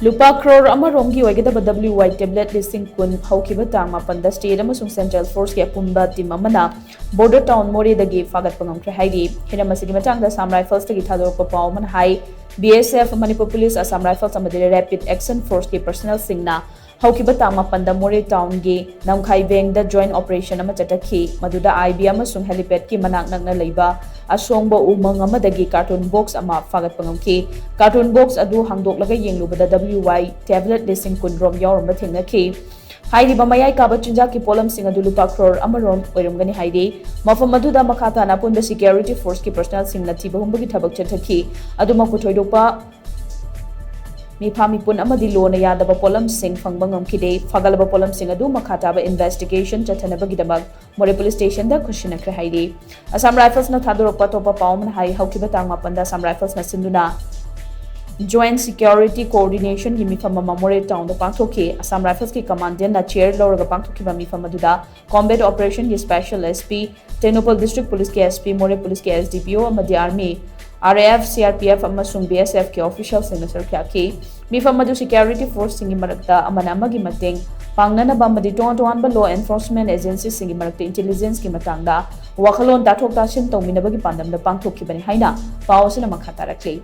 Lupa Crore Romgi OIGADABA WY tablet Lishing kun HOUKHIBA TANG mapanda state amasung central force ki Apunba team Amana border town MOREH dagi PHAGATPA HAIRI hena masigi matangda Assam Rifles dagi thadorpa paw man hai BSF Manipur police Assam Rifles amadi rapid action force ki personnel singna HOUKHIBA TANG mapanda MOREH town gi NGAMKHRE da joint operation ama chatakhi maduda IB amasung helipad ki manak nakna leiba asongba umang amadagi cartoon box ama PHAGATPA cartoon box adu hangdoklaga yenglubada WY tablet Lishing kun rom yauramba thengnakhi HAIRI bamayai kaba chinja ki polam sing adu Lupa Crore amarom oirumgani HAIRI mafam aduda makhata na Apunba security force ki personnel sing na thiba humbagi thabak chathakhi adu makuthoidopa Mipun amadi lona yadaba polam sing fangbangam kide fagalaba polam sing adu makhataba investigation chathanabagidabag MOREH police station da khushinakre HAIRI Assam Rifles na thadorpa topa pawman hai HOUKHIBA tang mapanda Assam Rifles na sinduna Joint Security Coordination ki mifam MOREH town da pangthokhi Assam Rifles ki commandant na chair loraga pangthokhiba mifam aduda combat operation ki special SP Tenopal district police ki SP MOREH police ki SDPO amadi army RAF CRPF amasung BSF ki officials in sarkhaki mifam adu security force singi marakta amana amagi mateng pangnana bamadi ton ba law enforcement agencies singi marakta intelligence ki matangda wakhalon tathok tasin tawminabagi pandamda pangthokibani haina pawsina makhatarakli